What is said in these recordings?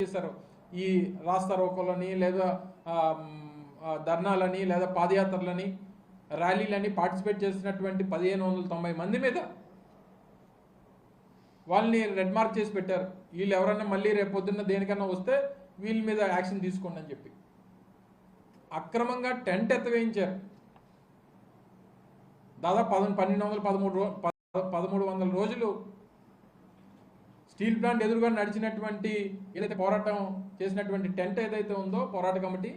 చేశారు ఈ రాస్తా రోకోలని లేదా ధర్నాలని లేదా పాదయాత్రలని ర్యాలీలని పార్టిసిపేట్ చేసినటువంటి 1590 మంది మీద వాళ్ళని రెడ్ మార్క్ చేసి పెట్టారు. వీళ్ళు ఎవరన్నా మళ్ళీ రేపు పొద్దున్న దేనికన్నా వస్తే వీళ్ళ మీద యాక్షన్ తీసుకోండి అని చెప్పి అక్రమంగా టెంట్ ఎత్తవేయించారు. దాదాపు 1300 రోజులు స్టీల్ ప్లాంట్ ఎదురుగా నడిచినటువంటి ఏదైతే పోరాటం చేసినటువంటి టెంట్ ఏదైతే ఉందో పోరాట కమిటీ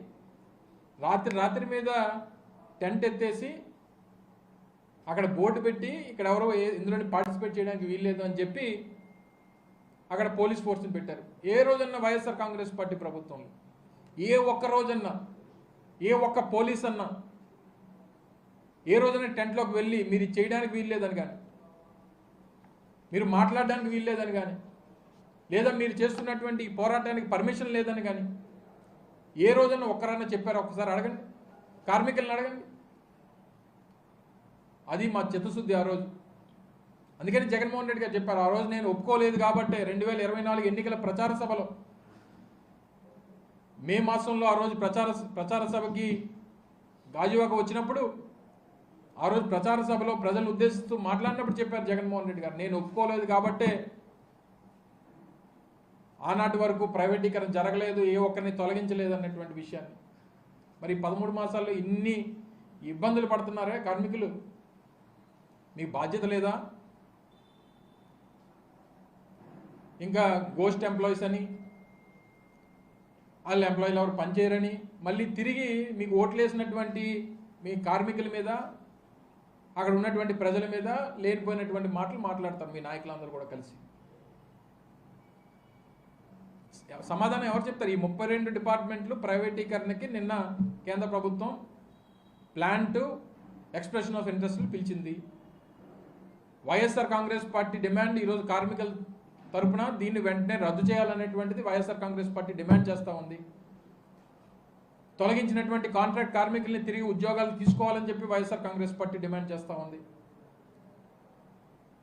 రాత్రి మీద టెంట్ ఎత్తేసి అక్కడ బోర్డు పెట్టి ఇక్కడ ఎవరో ఇందులోని పార్టిసిపేట్ చేయడానికి వీల్లేదు అని చెప్పి అక్కడ పోలీస్ ఫోర్స్ని పెట్టారు. ఏ రోజన్నా వైఎస్ఆర్ కాంగ్రెస్ పార్టీ ప్రభుత్వంలో ఏ ఒక్క రోజన్నా ఏ ఒక్క పోలీస్ అన్నా ఏ రోజైనా టెంట్లోకి వెళ్ళి మీరు చేయడానికి వీల్లేదని కానీ మీరు మాట్లాడడానికి వీల్లేదని కానీ లేదా మీరు చేస్తున్నటువంటి ఈ పోరాటానికి పర్మిషన్ లేదని కానీ ఏ రోజైనా ఒక్కరన్నా చెప్పారో ఒక్కసారి అడగండి, కార్మికులను అడగండి. అది మా చిత్తశుద్ధి ఆ రోజు. అందుకని జగన్మోహన్ రెడ్డి గారు చెప్పారు, ఆ రోజు నేను ఒప్పుకోలేదు కాబట్టి 2024 ఎన్నికల ప్రచార సభలో మే మాసంలో ఆ రోజు ప్రచార సభకి గాజువాక వచ్చినప్పుడు ఆ రోజు ప్రచార సభలో ప్రజలను ఉద్దేశిస్తూ మాట్లాడినప్పుడు చెప్పారు జగన్మోహన్ రెడ్డి గారు, నేను ఒప్పుకోలేదు కాబట్టే ఆనాటి వరకు ప్రైవేటీకరణ జరగలేదు, ఏ ఒక్కరిని తొలగించలేదు అన్నటువంటి విషయాన్ని. మరి 13 మాసాల్లో ఇన్ని ఇబ్బందులు పడుతున్నారే కార్మికులు, మీకు బాధ్యత లేదా? ఇంకా గోస్ట్ ఎంప్లాయీస్ అని వాళ్ళ ఎంప్లాయీలు ఎవరు పనిచేయరని మళ్ళీ తిరిగి మీకు ఓట్లేసినటువంటి మీ కార్మికుల మీద అక్కడ ఉన్నటువంటి ప్రజల మీద లేనిపోయినటువంటి మాటలు మాట్లాడతారు మీ నాయకులందరూ కూడా కలిసి. సమాధానం ఎవరు చెప్తారు? ఈ 32 డిపార్ట్మెంట్లు ప్రైవేటీకరణకి నిన్న కేంద్ర ప్రభుత్వం ప్లాన్ టు ఎక్స్ప్రెషన్ ఆఫ్ ఇంట్రెస్ట్లు పిలిచింది. వైఎస్ఆర్ కాంగ్రెస్ పార్టీ డిమాండ్ ఈరోజు కార్మికుల తరఫున దీన్ని వెంటనే రద్దు చేయాలనేటువంటిది వైఎస్ఆర్ కాంగ్రెస్ పార్టీ డిమాండ్ చేస్తూ ఉంది. తొలగించినటువంటి కాంట్రాక్ట్ కార్మికుల్ని తిరిగి ఉద్యోగాలు తీసుకోవాలని చెప్పి వైఎస్ఆర్ కాంగ్రెస్ పార్టీ డిమాండ్ చేస్తూ ఉంది.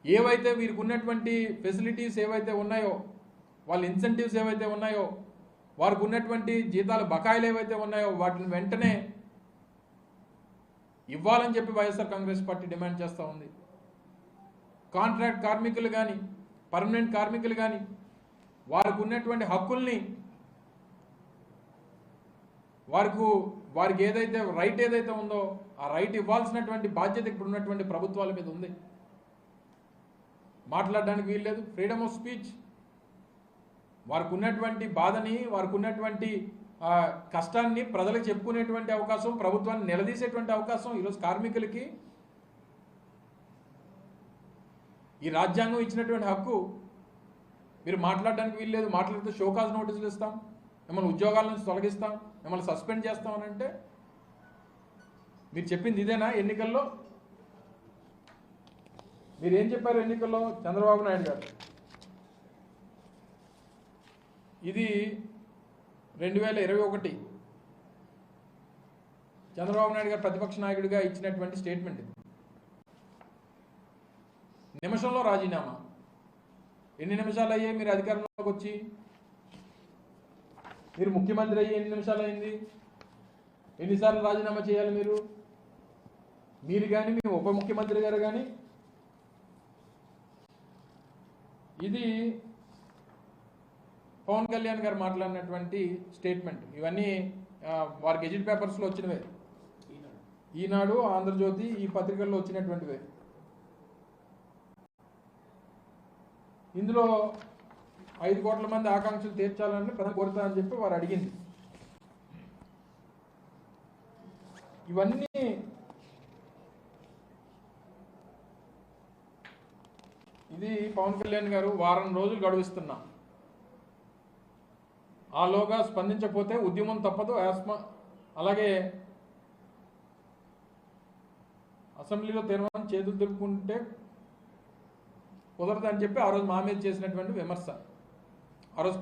ఏవైతే వీరికి ఉన్నటువంటి ఫెసిలిటీస్ ఏవైతే ఉన్నాయో, వాళ్ళ ఇన్సెంటివ్స్ ఏవైతే ఉన్నాయో, వారికి ఉన్నటువంటి జీతాల బకాయిలు ఏవైతే ఉన్నాయో వాటిని వెంటనే ఇవ్వాలని చెప్పి వైఎస్ఆర్ కాంగ్రెస్ పార్టీ డిమాండ్ చేస్తూ ఉంది. కాంట్రాక్ట్ కార్మికులు కానీ పర్మనెంట్ కార్మికులు కానీ వారికి ఉన్నటువంటి హక్కుల్ని వారికి ఏదైతే రైట్ ఏదైతే ఉందో ఆ రైట్ ఇవ్వాల్సినటువంటి బాధ్యత ఇప్పుడు ఉన్నటువంటి ప్రభుత్వాల మీద ఉంది. మాట్లాడడానికి వీల్లేదు, ఫ్రీడమ్ ఆఫ్ స్పీచ్. వారికి ఉన్నటువంటి బాధని వారికి ఉన్నటువంటి కష్టాన్ని ప్రజలకు చెప్పుకునేటువంటి అవకాశం, ప్రభుత్వాన్ని నిలదీసేటువంటి అవకాశం ఈరోజు కార్మికులకి ఈ రాజ్యాంగం ఇచ్చినటువంటి హక్కు. మీరు మాట్లాడడానికి వీల్లేదు, మాట్లాడితే షోకాజ్ నోటీసులు ఇస్తాం, మిమ్మల్ని ఉద్యోగాల నుంచి తొలగిస్తాం, మిమ్మల్ని సస్పెండ్ చేస్తామని అంటే మీరు చెప్పింది ఇదేనా? ఎన్నికల్లో మీరు ఏం చెప్పారు? ఎన్నికల్లో చంద్రబాబు నాయుడు గారు ఇది 2021 చంద్రబాబు నాయుడు గారు ప్రతిపక్ష నాయకుడిగా ఇచ్చినటువంటి స్టేట్మెంట్. నిమిషంలో రాజీనామా. ఎన్ని నిమిషాలు అయ్యాయి మీరు అధికారంలోకి వచ్చి? మీరు ముఖ్యమంత్రి అయ్యి ఎన్ని నిమిషాలు అయింది? ఎన్నిసార్లు రాజీనామా చేయాలి మీరు కానీ మీ ఉప ముఖ్యమంత్రి గారు కానీ? ఇది పవన్ కళ్యాణ్ గారు మాట్లాడినటువంటి స్టేట్మెంట్. ఇవన్నీ వారి గెజిట్ పేపర్స్లో వచ్చినవే, ఈనాడు, ఆంధ్రజ్యోతి ఈ పత్రికల్లో వచ్చినటువంటివే. ఇందులో 5 కోట్ల మంది ఆకాంక్షలు తీర్చాలని ప్రధాని కోరుతారని చెప్పి వారు అడిగింది. ఇవన్నీ ఇది పవన్ కళ్యాణ్ గారు వారం రోజులు గడువిస్తున్నా, ఆలోగా స్పందించకపోతే ఉద్యమం తప్పదు, అలాగే అసెంబ్లీలో తీర్మానం చేతులు దులుపుకుంటే కుదరదని చెప్పి ఆ రోజు మా మీద చేసినటువంటి విమర్శ. ఆ రోజు